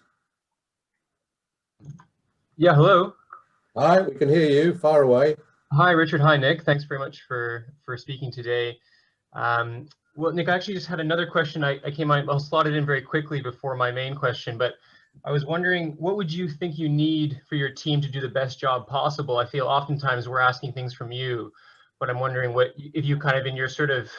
Speaker 7: Yeah, hello.
Speaker 1: Hi, we can hear you. Far away.
Speaker 7: Hi, Richard. Hi, Nick. Thanks very much for speaking today. Well, Nick, I actually just had another question. I'll slot it in very quickly before my main question, but I was wondering, what would you think you need for your team to do the best job possible? I feel oftentimes we're asking things from you, but I'm wondering what, if you kind of in your sort of,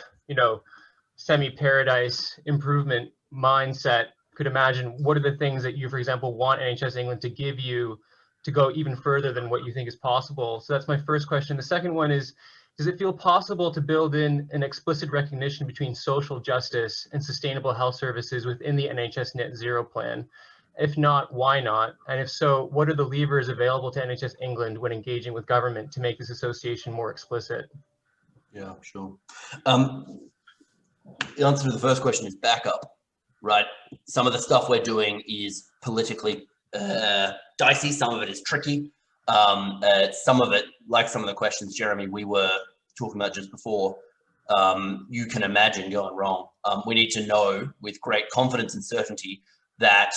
Speaker 7: semi-paradise improvement mindset could imagine, what are the things that you, for example, want NHS England to give you to go even further than what you think is possible? So that's my first question. The second one is, does it feel possible to build in an explicit recognition between social justice and sustainable health services within the NHS Net Zero plan? If not, why not? And if so, what are the levers available to NHS England when engaging with government to make this association more explicit?
Speaker 2: Yeah, sure. The answer to the first question is backup, right? Some of the stuff we're doing is politically dicey. Some of it is tricky. Some of it, like some of the questions, Jeremy, we were talking about just before, you can imagine going wrong. We need to know with great confidence and certainty that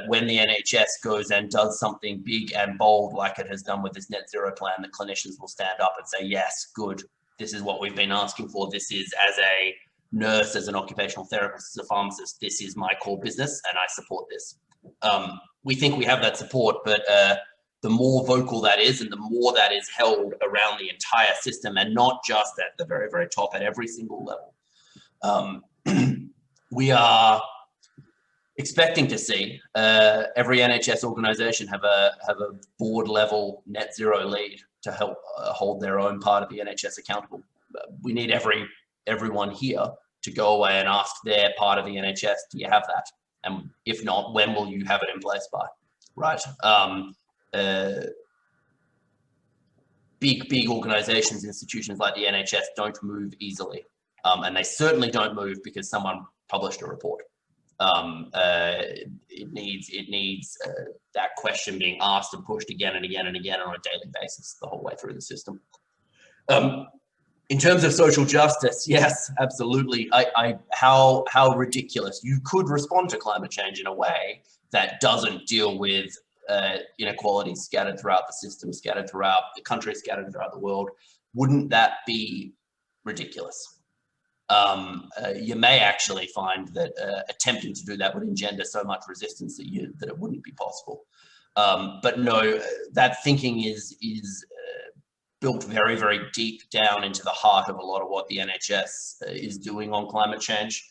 Speaker 2: when the NHS goes and does something big and bold, like it has done with this net zero plan, the clinicians will stand up and say, yes, good. This is what we've been asking for. This is, as a nurse, as an occupational therapist, as a pharmacist, this is my core business and I support this. We think we have that support, but the more vocal that is and the more that is held around the entire system and not just at the very, very top, at every single level. We are expecting to see every NHS organisation have a board level net zero lead to help hold their own part of the NHS accountable. We need everyone here to go away and ask their part of the NHS, do you have that? And if not, when will you have it in place by, right? Big organizations, institutions like the NHS don't move easily. And they certainly don't move because someone published a report. It needs that question being asked and pushed again and again and again on a daily basis the whole way through the system. In terms of social justice, yes, absolutely. How ridiculous. You could respond to climate change in a way that doesn't deal with inequalities scattered throughout the system, scattered throughout the country, scattered throughout the world. Wouldn't that be ridiculous? You may actually find that attempting to do that would engender so much resistance that it wouldn't be possible. But no, that thinking is built very, very deep down into the heart of a lot of what the NHS is doing on climate change.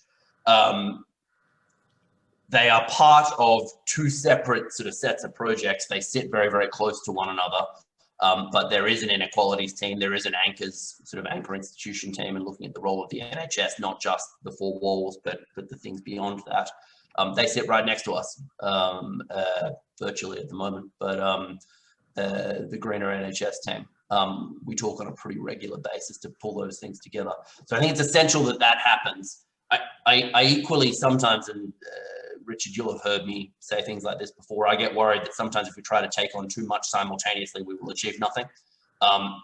Speaker 2: They are part of two separate sort of sets of projects. They sit very, very close to one another. But there is an inequalities team, there is an anchor institution team, and looking at the role of the NHS, not just the four walls, but the things beyond that. They sit right next to us virtually at the moment, but the greener NHS team, we talk on a pretty regular basis to pull those things together. So I think it's essential that that happens. I equally sometimes, and Richard, you'll have heard me say things like this before, I get worried that sometimes if we try to take on too much simultaneously, we will achieve nothing.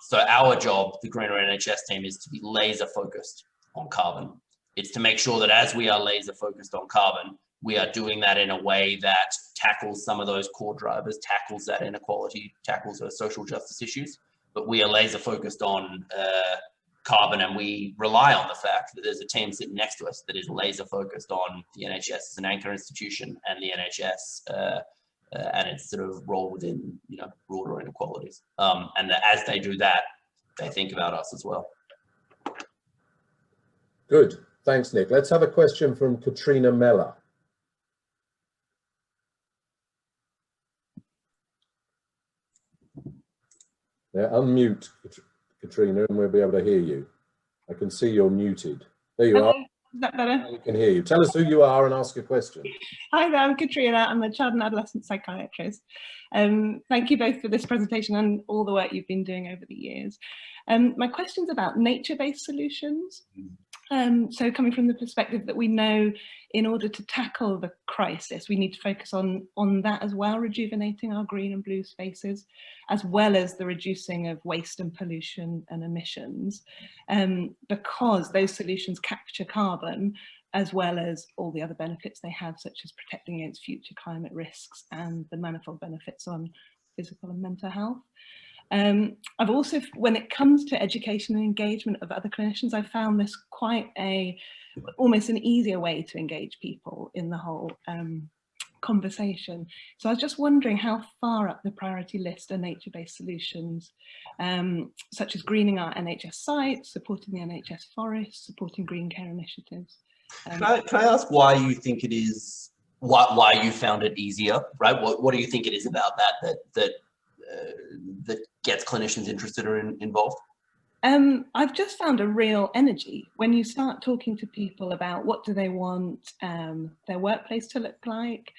Speaker 2: So our job, the greener NHS team, is to be laser focused on carbon. It's to make sure that as we are laser focused on carbon, we are doing that in a way that tackles some of those core drivers, tackles that inequality, tackles those social justice issues. But we are laser focused on carbon, and we rely on the fact that there's a team sitting next to us that is laser focused on the NHS as an anchor institution and the NHS and its sort of role within, you know, broader inequalities. And that as they do that, they think about us as well.
Speaker 1: Good, thanks, Nick. Let's have a question from Catriona Mellor. Yeah, unmute, Catriona, and we'll be able to hear you. I can see you're muted. There you are.
Speaker 8: Is that better?
Speaker 1: We can hear you. Tell us who you are and ask a question.
Speaker 8: Hi there, I'm Catriona. I'm a child and adolescent psychiatrist. Thank you both for this presentation and all the work you've been doing over the years. My question's about nature-based solutions. So coming from the perspective that we know in order to tackle the crisis, we need to focus on that as well, rejuvenating our green and blue spaces, as well as the reducing of waste and pollution and emissions, because those solutions capture carbon, as well as all the other benefits they have, such as protecting against future climate risks and the manifold benefits on physical and mental health. I've also, when it comes to education and engagement of other clinicians, I've found this quite almost an easier way to engage people in the whole conversation. So I was just wondering how far up the priority list are nature-based solutions, such as greening our NHS sites, supporting the NHS forests, supporting green care initiatives.
Speaker 2: Can I ask why you think it is, why you found it easier, right? What do you think it is about that gets clinicians interested or involved?
Speaker 8: I've just found a real energy when you start talking to people about what do they want their workplace to look like,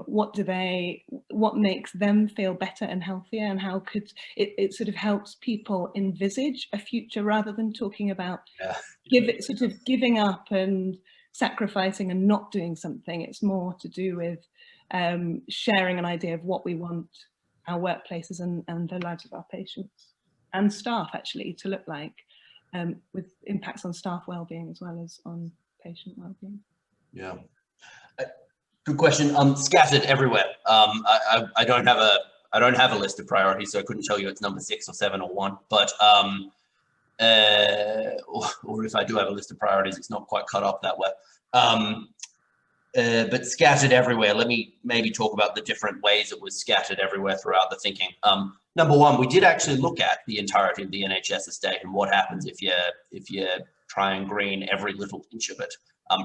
Speaker 8: what makes them feel better and healthier, and how could it sort of helps people envisage a future rather than talking about giving up and sacrificing and not doing something. It's more to do with sharing an idea of what we want our workplaces and the lives of our patients and staff actually to look like, with impacts on staff well-being as well as on patient well-being. Yeah,
Speaker 2: good question. Scattered everywhere. I don't have a list of priorities, so I couldn't tell you it's number 6 or 7 or 1. But or if I do have a list of priorities, it's not quite cut up that way. But scattered everywhere. Let me maybe talk about the different ways it was scattered everywhere throughout the thinking. Number 1, we did actually look at the entirety of the NHS estate and what happens if you try and green every little inch of it.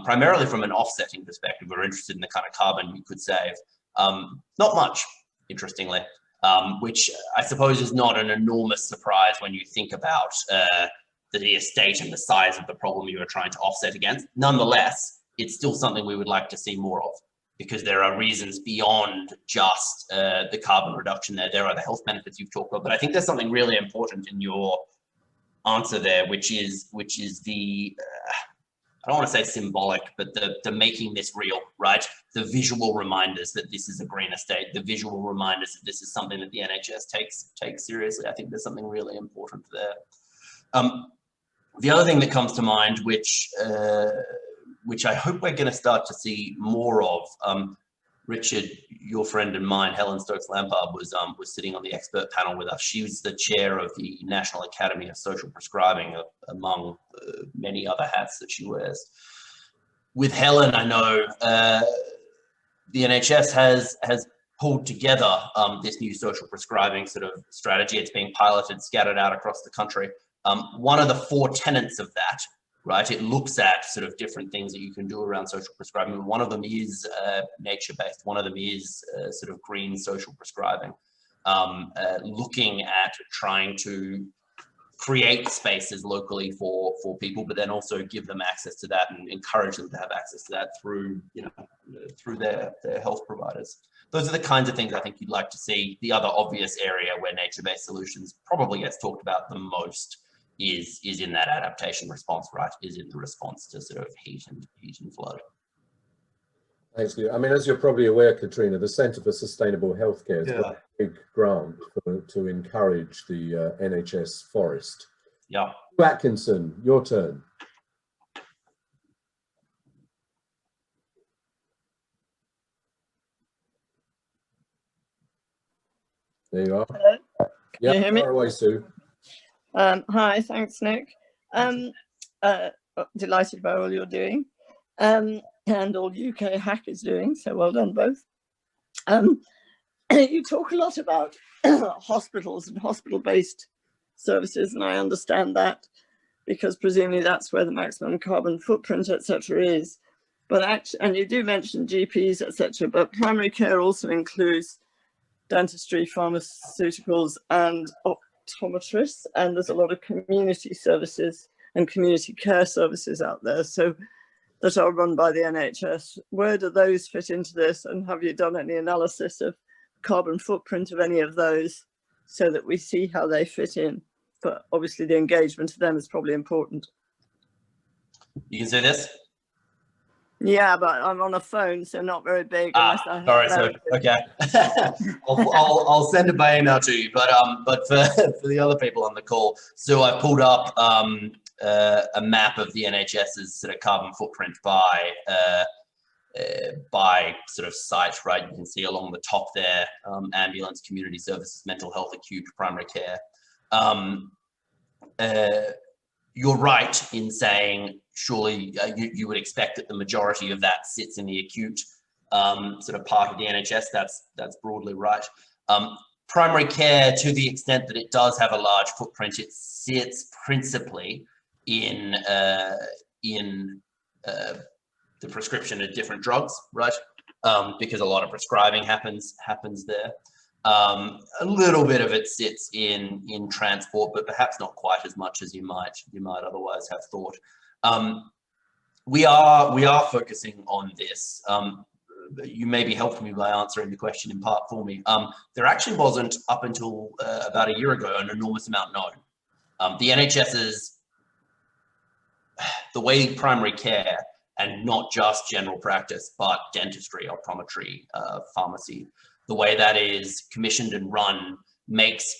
Speaker 2: Primarily from an offsetting perspective, we're interested in the kind of carbon you could save. Not much, interestingly, which I suppose is not an enormous surprise when you think about the estate and the size of the problem you are trying to offset against. Nonetheless, it's still something we would like to see more of, because there are reasons beyond just the carbon reduction there. There are the health benefits you've talked about, but I think there's something really important in your answer there, which is the, I don't want to say symbolic, but the making this real, right? The visual reminders that this is a green estate, the visual reminders that this is something that the NHS takes seriously. I think there's something really important there. The other thing that comes to mind, which I hope we're going to start to see more of. Richard, your friend and mine, Helen Stokes-Lampard, was sitting on the expert panel with us. She was the chair of the National Academy of Social Prescribing, among many other hats that she wears. With Helen, I know the NHS has pulled together this new social prescribing sort of strategy. It's being piloted, scattered out across the country. One of the 4 tenets of that, right, it looks at sort of different things that you can do around social prescribing. One of them is nature-based. One of them is sort of green social prescribing, looking at trying to create spaces locally for people, but then also give them access to that and encourage them to have access to that through, you know, through their health providers. Those are the kinds of things I think you'd like to see. The other obvious area where nature-based solutions probably gets talked about the most is in that adaptation response, right? Is in the response to sort of heat and flood.
Speaker 1: Thanks, Lou. I mean, as you're probably aware, Catriona, the Centre for Sustainable Healthcare has got a big grant to encourage the NHS forest.
Speaker 2: Yeah.
Speaker 1: Atkinson, your turn. There you are.
Speaker 9: Hello.
Speaker 1: Yeah,
Speaker 9: you hear me?
Speaker 1: fire away, Sue.
Speaker 9: Hi, thanks, Nick. Delighted by all you're doing, and all UK Hack is doing, so well done both. You talk a lot about hospitals and hospital-based services, and I understand that because presumably that's where the maximum carbon footprint, etc., is. But actually, and you do mention GPs, etc., but primary care also includes dentistry, pharmaceuticals, and optometrists, and there's a lot of community services and community care services out there, so that are run by the NHS. Where do those fit into this, and have you done any analysis of carbon footprint of any of those so that we see how they fit in? But obviously the engagement of them is probably important.
Speaker 2: You can see this?
Speaker 9: Yeah, but I'm on a phone, so not very big.
Speaker 2: Sorry, so okay. I'll send it by email to you, but for the other people on the call, so I pulled up a map of the NHS's sort of carbon footprint by sort of site, right? You can see along the top there, ambulance, community services, mental health, acute, primary care. You're right in saying, surely you would expect that the majority of that sits in the acute sort of part of the NHS. That's broadly right. Primary care, to the extent that it does have a large footprint, it sits principally in the prescription of different drugs, right? Because a lot of prescribing happens there. A little bit of it sits in transport, but perhaps not quite as much as you might otherwise have thought. We are focusing on this. You may be helping me by answering the question in part for me. There actually wasn't, up until about a year ago, an enormous amount known. The NHS's, the way primary care, and not just general practice, but dentistry, optometry, pharmacy, the way that is commissioned and run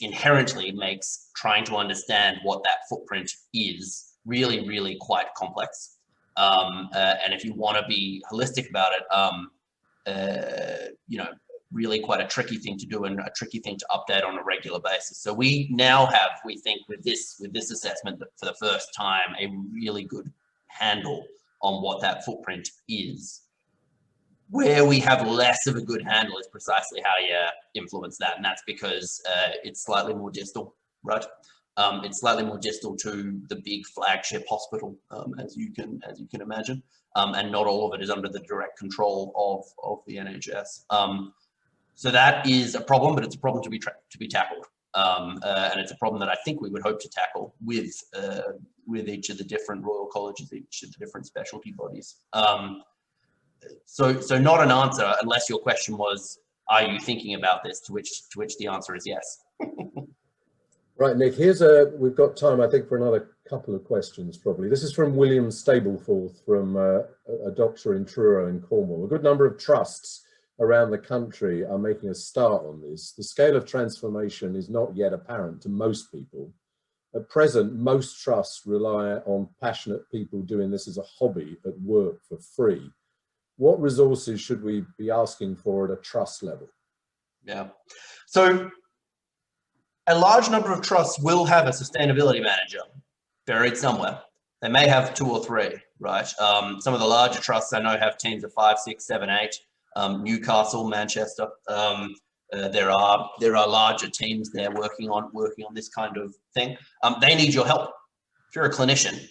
Speaker 2: inherently makes trying to understand what that footprint is really, really quite complex. And if you want to be holistic about it, you know, really quite a tricky thing to do and a tricky thing to update on a regular basis. So we now have, we think, with this assessment, that for the first time, a really good handle on what that footprint is. Where we have less of a good handle is precisely how you influence that, and that's because it's slightly more distal, right? It's slightly more distal to the big flagship hospital, as you can imagine, and not all of it is under the direct control of the NHS. So that is a problem, but it's a problem to be tackled, and it's a problem that I think we would hope to tackle with each of the different royal colleges, each of the different specialty bodies. So not an answer unless your question was, are you thinking about this? To which the answer is yes.
Speaker 1: Right, Nick, we've got time, I think, for another couple of questions, probably. This is from William Stapleforth, from a doctor in Truro in Cornwall. A good number of trusts around the country are making a start on this. The scale of transformation is not yet apparent to most people. At present, most trusts rely on passionate people doing this as a hobby at work for free. What resources should we be asking for at a trust level?
Speaker 2: Yeah, so a large number of trusts will have a sustainability manager buried somewhere. They may have 2 or 3, right? Some of the larger trusts I know have teams of 5, 6, 7, 8. Newcastle, Manchester. There are larger teams there working on this kind of thing. They need your help. If you're a clinician,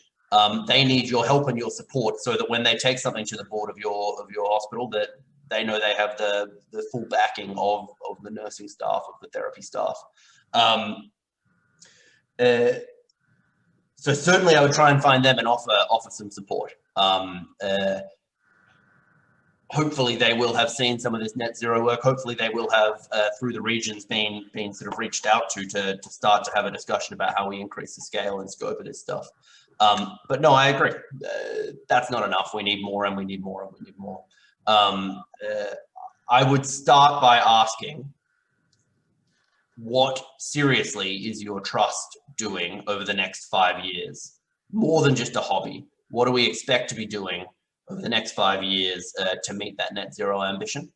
Speaker 2: they need your help and your support so that when they take something to the board of your hospital, that they know they have the full backing of the nursing staff, of the therapy staff. So certainly I would try and find them and offer some support. Hopefully they will have seen some of this net zero work. Hopefully they will have, through the regions, been sort of reached out to start to have a discussion about how we increase the scale and scope of this stuff. But no, I agree. That's not enough. We need more, and we need more, and we need more. I would start by asking, what seriously is your trust doing over the next 5 years? More than just a hobby. What do we expect to be doing over the next 5 years to meet that net zero ambition?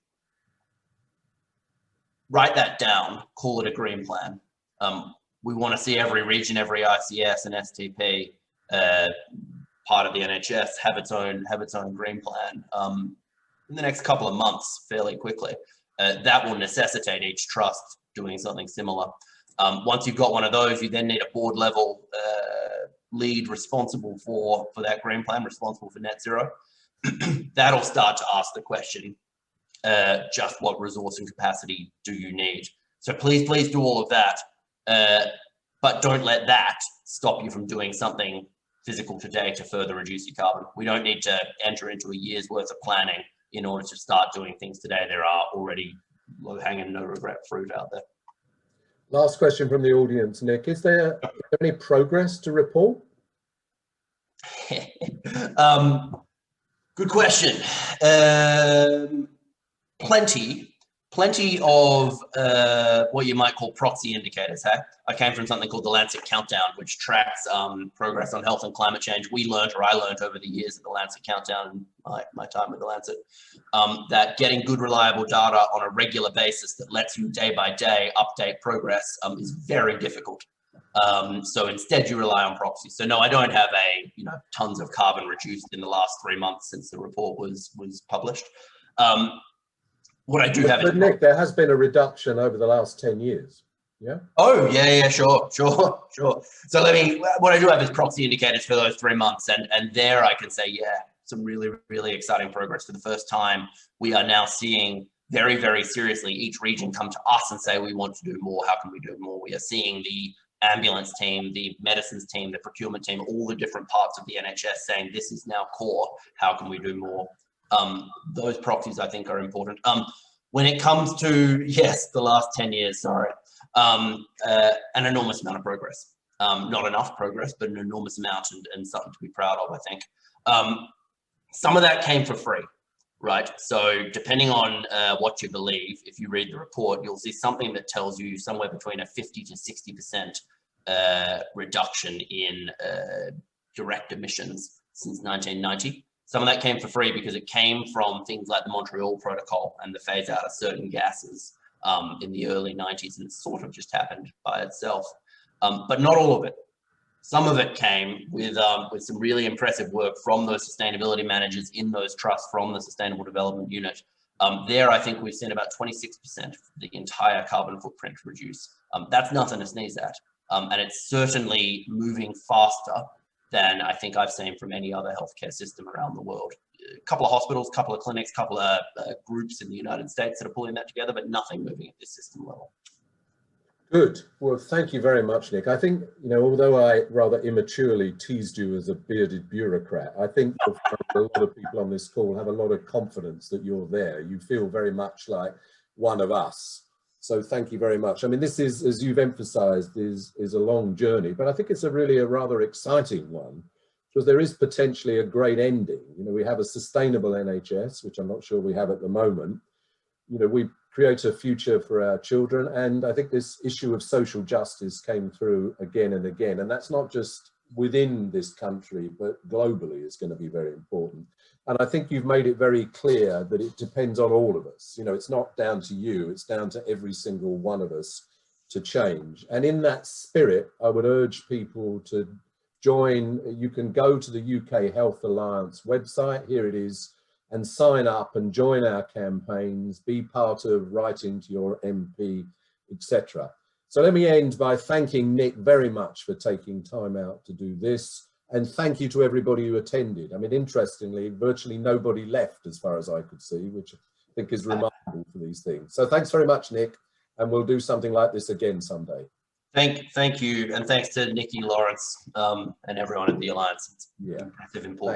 Speaker 2: Write that down, call it a green plan. We want to see every region, every ICS and STP, part of the NHS, have its own green plan in the next couple of months, fairly quickly. That will necessitate each trust doing something similar. Once you've got one of those, you then need a board level lead responsible for that green plan, responsible for net zero. That'll start to ask the question, just what resource and capacity do you need? So please do all of that, but don't let that stop you from doing something physical today to further reduce your carbon. We don't need to enter into a year's worth of planning in order to start doing things today. There are already low-hanging, no-regret fruit out there.
Speaker 1: Last question from the audience, Nick. Is there any progress to report?
Speaker 2: Good question. Plenty of what you might call proxy indicators. Hey? I came from something called the Lancet Countdown, which tracks progress on health and climate change. I learned over the years at the Lancet Countdown, my time with the Lancet, that getting good, reliable data on a regular basis that lets you day by day update progress is very difficult. So instead you rely on proxies. So no, I don't have tons of carbon reduced in the last 3 months since the report was published. What I do have is,
Speaker 1: Nick, there has been a reduction over the last 10 years. Yeah.
Speaker 2: Oh, yeah, sure. So what I do have is proxy indicators for those 3 months. And there I can say, yeah, some really, really exciting progress. For the first time, we are now seeing very, very seriously each region come to us and say, we want to do more. How can we do more? We are seeing the ambulance team, the medicines team, the procurement team, all the different parts of the NHS saying, this is now core. How can we do more? Those proxies, I think, are important. When it comes to, yes, the last 10 years, sorry, an enormous amount of progress. Not enough progress, but an enormous amount, and something to be proud of, I think. Some of that came for free, right? So depending on what you believe, if you read the report, you'll see something that tells you somewhere between a 50 to 60% reduction in direct emissions since 1990. Some of that came for free because it came from things like the Montreal Protocol and the phase out of certain gases in the early 90s, and it sort of just happened by itself. But not all of it. Some of it came with some really impressive work from those sustainability managers in those trusts from the Sustainable Development Unit. There, I think we've seen about 26% of the entire carbon footprint reduce. That's nothing to sneeze at. And it's certainly moving faster than I think I've seen from any other healthcare system around the world. A couple of hospitals, couple of clinics, couple of groups in the United States that are pulling that together, but nothing moving at this system level.
Speaker 1: Good. Well, thank you very much, Nick. I think, although I rather immaturely teased you as a bearded bureaucrat, I think a lot of people on this call have a lot of confidence that you're there. You feel very much like one of us. So thank you very much. I mean, this is, as you've emphasized, is a long journey, but I think it's a rather exciting one, because there is potentially a great ending. We have a sustainable NHS, which I'm not sure we have at the moment. We create a future for our children, and I think this issue of social justice came through again and again, and that's not just within this country, but globally is going to be very important. And I think you've made it very clear that it depends on all of us. It's not down to you, it's down to every single one of us to change. And in that spirit, I would urge people to join. You can go to the UK Health Alliance website, here it is, and sign up and join our campaigns, be part of writing to your MP, etc. So let me end by thanking Nick very much for taking time out to do this. And thank you to everybody who attended. I mean, interestingly, virtually nobody left as far as I could see, which I think is remarkable for these things. So thanks very much, Nick. And we'll do something like this again someday.
Speaker 2: Thank you. And thanks to Nikki, Lawrence, and everyone at the Alliance. It's
Speaker 1: Yeah.
Speaker 2: impressive, important.